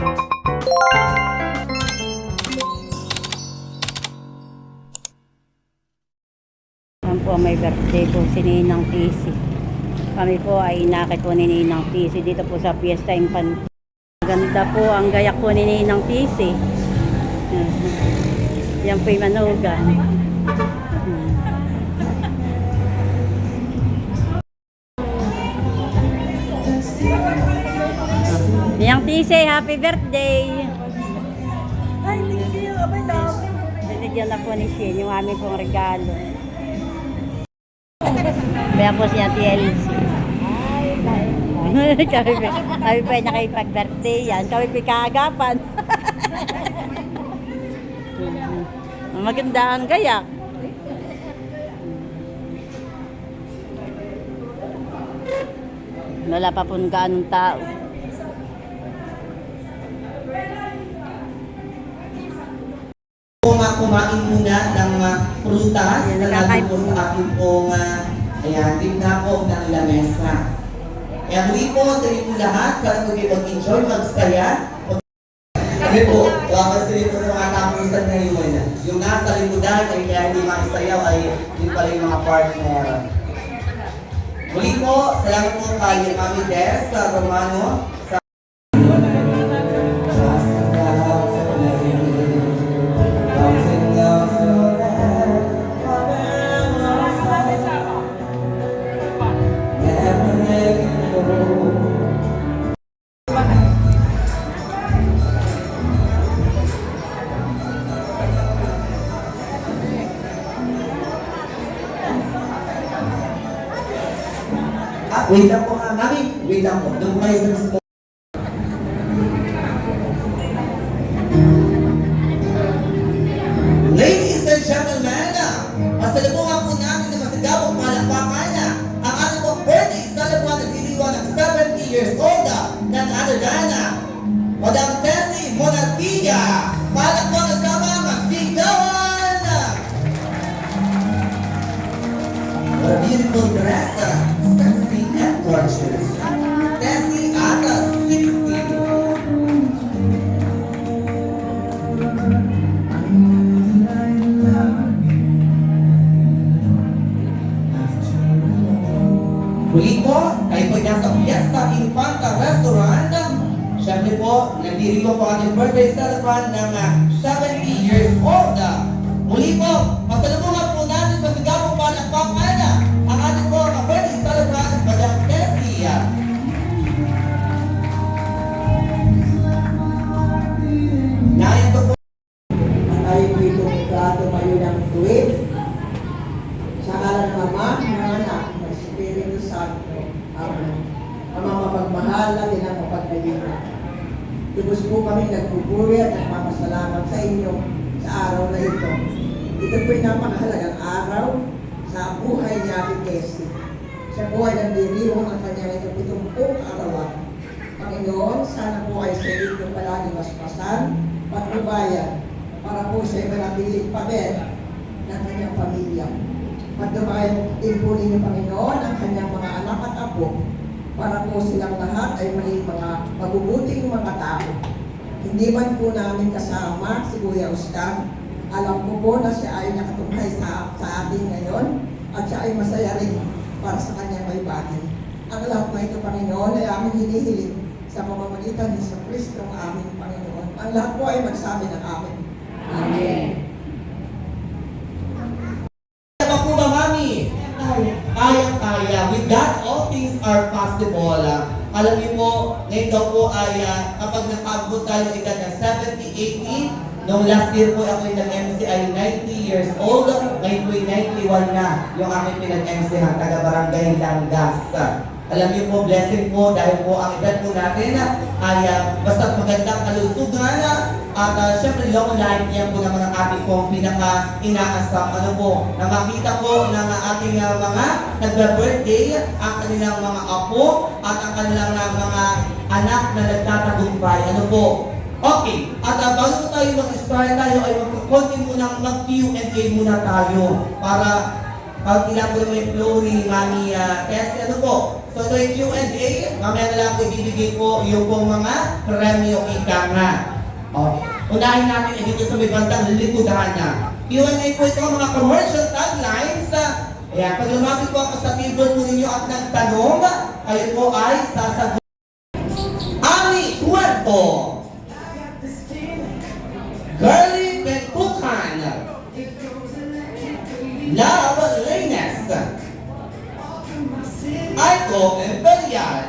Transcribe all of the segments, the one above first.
Yan po, may birthday po si Ninang Tisi. Kami po ay inakit po ni Ninang Tisi dito po sa Fiesta Infante. Maganda po ang gayak po ni Ninang Tisi. Yan po yung manugan. Ninang Tisi, happy birthday! Ay, thank you. Abay lang. Binigyan na po ni Shin yung aming pong regalo. Kaya po siya TLC. Kami pa nakipag-birthday yan. Kami pa kaagapan. Maganda ang gayak. Wala pa pong gaanong tao. Kumain muna ng prutas na lalo po sa aking pong ayan, tignan po ng lamesa. Kaya muli po sa inyo lahat, sana po kayo mag-enjoy, magsaya. Kami po, kasi po sa mga tapusan ngayon, yung nasa limudan ay kaya hindi maisayaw ay yun pala yung mga partner. Muli po, salamat po kay Mami Des Romano. Wait lang po mami. Wait lang po. Doon po kayo sa mismo. Ladies and gentlemen, pasalubungan po namin na masigabong palakpakan ang ating pong birthday sa labuan na diliwan ng 70 years old ng Adagana. Madam Tessie Monarquilla. Palakpakan sa mga sigawan! What a beautiful dress. Sexy and gorgeous. Tessie at 60. Muli po, kayo po nasa Fiesta Infante Restaurant. Siyempre po, nagdirigo po ating birthday celebration ng 70 years old. Muli po, pasalubungan po natin masigabong palakpakan ang ating po birthday celebration, Madam Tessie. Narito po. Tayo po itong tumayo ng tuwid. Sa ngalan ng Ama, ng Anak, ng Espiritu Santo. Amen. Ama mapagmahal na tinapapagdalina. Lubos po kami nagpupuri at nagpapasalamat sa inyo sa araw na ito. Ito po ay napakahalagang araw sa buhay ni Ate Tessie. Sa buhay ng diriwang ang kanyang ito 70 arawan. Panginoon, sana po ay sa inyo palagi maspasan, patnubayan, para po sa manatiling pader ng kanyang pamilya. Patnubayan din po ninyo, Panginoon, ang kanyang mga anak at apo, para po silang lahat ay maging mga mabubuting mga tao. Hindi man po namin kasama si Kuya Oscar, alam ko po na siya ay nakatunghay sa atin ngayon at siya ay masaya rin para sa kanyang may bagay. Ang lahat na ito, Panginoon, ay aming hinihiling sa pamamagitan ni sa Kristo ang aming Panginoon. Ang lahat po ay magsabi ng amin. Amen. Kaya po ba, Mami? Kaya. With God, all things are possible. Alam niyo po, ngayon daw po ay kapag nakabot tayo ng edad ng 70, 80, nung last year po ako nag-MC ay 90 years old, ngayon po ay 91 na yung aking pinag-MC ng taga-barangay Langas. Alam niyo po, blessing po dahil po ang edad po natin ay basta magandang kalusugan at syempre long life yan po naman ang ating pong pinaka-inaasam. Ano po, na makita po ng ating mga nagba-birthday, ang kanilang mga apo at ang kanilang mga anak na nagtatagumpay. Ano po? Okay, at bago tayo mag-start tayo ay mag-continue muna mag-Q&A muna tayo para Pag ilang po naman yung flow ni Mami Tessie, ano po? So ito yung Q&A, mamaya na lang po ibibigay po yung pong mga premyo ika nga. Okay. Unahin natin dito sa may bandang likudahan na. Q&A po ito mga commercial taglines. Ayan, pag lumapit po ako sa table po ninyo at nagtanong, kayo po ay sasagot. Ami Cuerpo, Girly Bentukan, Love Laines, Aiko Imperial,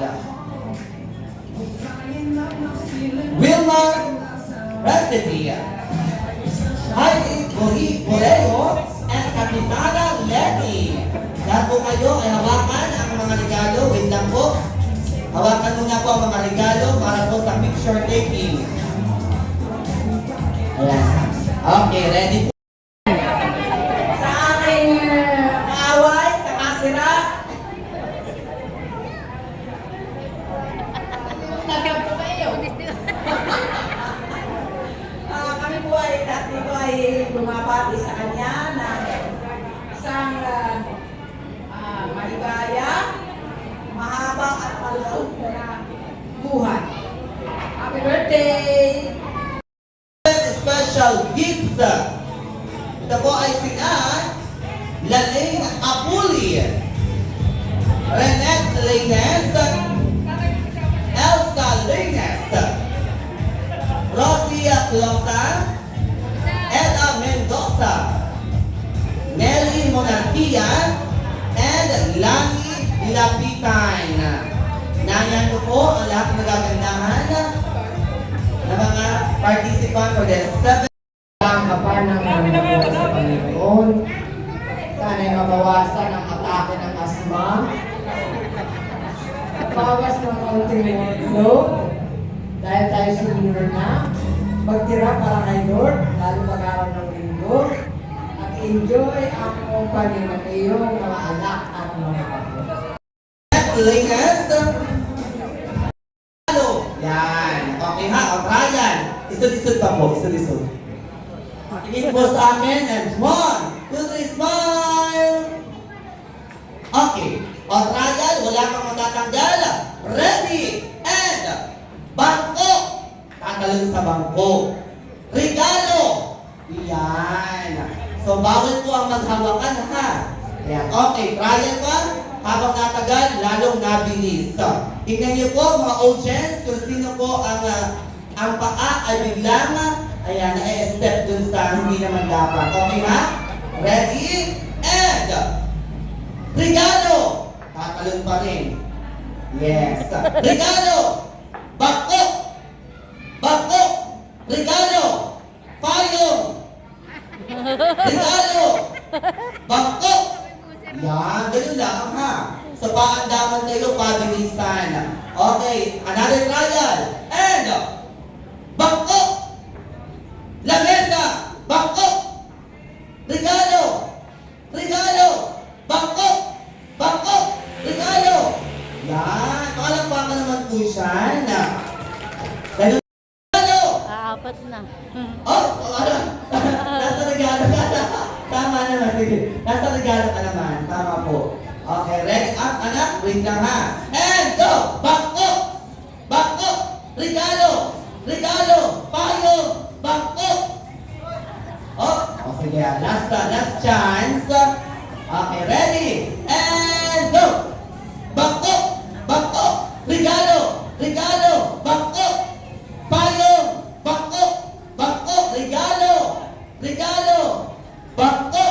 Wilma Recipe, Heidi Coreo, at Kapitana Lenny. Lahat po kayo ay hawakan ang mga regalo. Wait lang po. Hawakan muna po ang mga regalo para po sa picture taking. Ayan. Okay, ready po. Sa aking kaaway, kakasira. Kami po ay dati ko ay bumabati sa kanya na isang maligaya, mahaba at malusog na buhay. Happy birthday! Special gifts. Ito po ay sina Lalaine Apuli, Renette Laines, Elsa Laines, Rosie Closa, Ella Mendoza, Nelly Monarquia, and Lani Lapitan. Nanyan ko po ang lahat ng magagandahan na mga participant for the 7. Ang kapal ng mga sa Panginoon. Sana'y mabawasan ang atake ng asma. Bawas ng konting workload. Dahil tayo senior na. Magtira para kay Lord, lalo mag-araw ng linggo. At enjoy ang company ng iyong mga anak at mga kapatid. Laines. Hello. Yan. Okay ha. O, Ryan. Isod-isod pa po. Isod-isod. Tingin po sa amin. And 1, 2, 3, smile. Okay. O, Ryan. Wala kang matatanggal. Ready. And bangko. Tatalon sa bangko. Regalo. Yan. So, bawal po ang maghawakan ha. Ayan. Okay. Ryan pa. Habang natagal, lalong nabilis. So, tingnan niyo po mga audience kung sino po ang paa ay biglang na-step dun sa hindi naman dapat. Okay ha? Ready? And regalo! Tatalon pa rin. Yes. Regalo! Bako! Bako! Regalo! Payong! Regalo! Bako! Yan, ganun lang ha. Sa paandaman kayo, pabilisan. Okay, another trial. And, bangko! Lamesa! Bangko! Regalo! Regalo! Bangko! Bangko! Regalo! Yan, palakpakan naman po siya. Ganun. Regalo! Apat na. Oh, ano? Nasa regalo ka na. Tama naman, sige. Nasa regalo ka naman. Tama po. Okay, ready up, anak. Wait lang ha. And go! Bangko! Bangko! Regalo! Regalo! Payo! Bangko! Oh, okay, yeah. Last chance. Okay, ready? And go! Bangko! Bangko! Regalo! Regalo! Bangko! Payo! Bangko! Bangko! Regalo! Regalo! Bangko!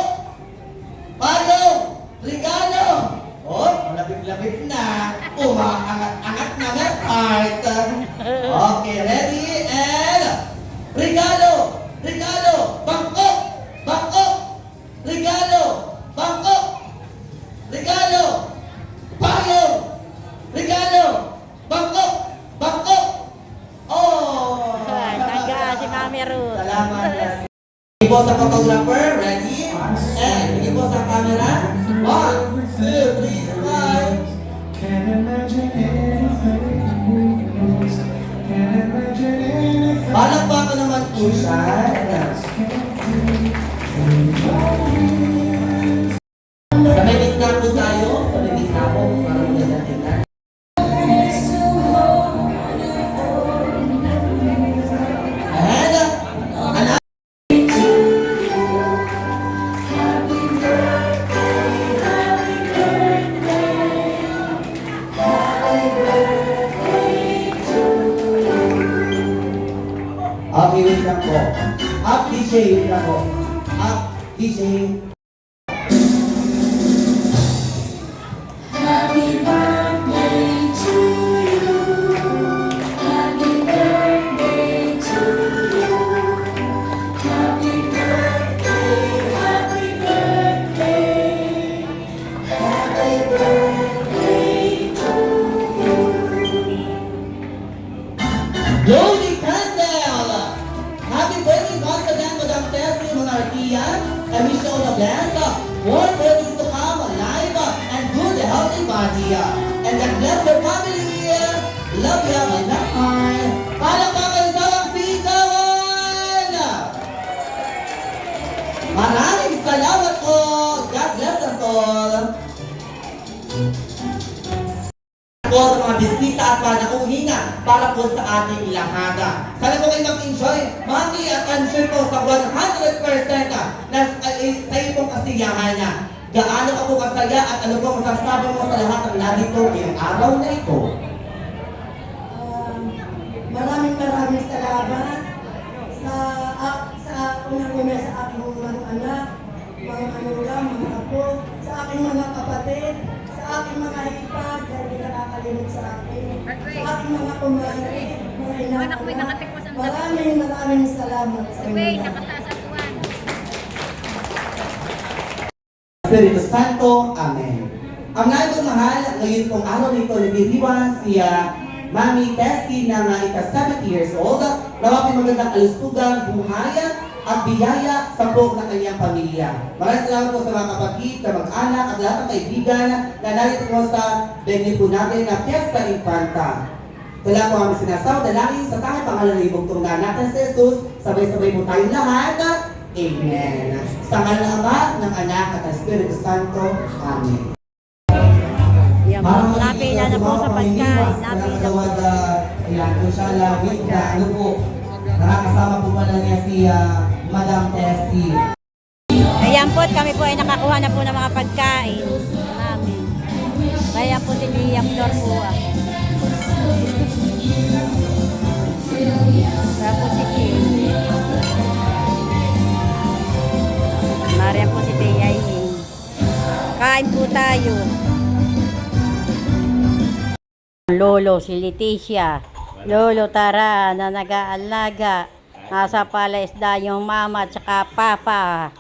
Payo! Regalo! Oh, malapit-lapit na. Umaangat-angat na nga part. Okay, ready? And regalo! Regalo! Bangko! Bangko! Regalo! Bangko! Regalo! Payo! Regalo! Bangko! Bangko! Oh! Naga si Mami Ruth. Salamat. Sige po sa photographer, ready? And sige po sa camera. 1, 2, 3, smile. Can't imagine anything else. Can't imagine anything Palakpakan naman po siya. Okay, wait lang po. Up, DJ, wait lang po. Up, DJ. Happy birthday to you. Happy birthday to you. Happy birthday, happy birthday. Happy birthday to you. Blow the candle! Happy birthday once again, Madam Tessie Monarchia. I wish you all the best. More birthdays to come, alive, and good, healthy body. And God bless your family. Love you, my love. Palakpakan sa mga sigawan! Maraming salamat po. God bless us all. Po sa mga bisita at mga nauhinga para po sa ating lahat. Sana po kayo mag-enjoy, mami, at answer po sa 100% na sa iyong kasiyahan. Gaano ka po kasaya at ano po masasabi mo sa lahat ng narito ngayong araw na ito? Maraming salamat sa unang-una sa aking mga anak, mga manugang, mga apo, sa aking mga kapatid, sa aking mga hipag, dahil di nakakalimot sa akin, sa aking mga kumari, mga inaanak. Maraming salamat sa inyo. Espiritu Santo, Amen. Ang naibang mahal, ngayon pong araw nito, nagdiriwan si Mami Tessie na ika-70 years old. Nawapin magandang kalusugan, buhay at biyaya sa buong ng kanyang pamilya. Maraming salamat po sa mga kapatid, kamag-anak at lahat ng kaibigan na narito po sa venue po natin na Fiesta Infanta. Kaya po kami sinasaw, dalangin sa tanging pangalan ng ibong tungga natin sa Jesus, sabay-sabay po tayong lahat. Amen. Sa ngalan ng Ama, ng Anak at ng Espiritu Santo. Amen. Yan po, napila na po sa pagkain. Napila po. Ayan po siya lawit na ano po. Nakakasama po pala niya si Madam Tessie. Ayan po, at kami po ay nakakuha na po ng mga pagkain namin. Kaya po si Liam Flor po. Kaya po si Kim. Mariam po si Tiyayin. Kain po tayo. Lolo, si Leticia. Lolo, tara, na nag-aalaga. Nasa palaisda yung mama at saka papa.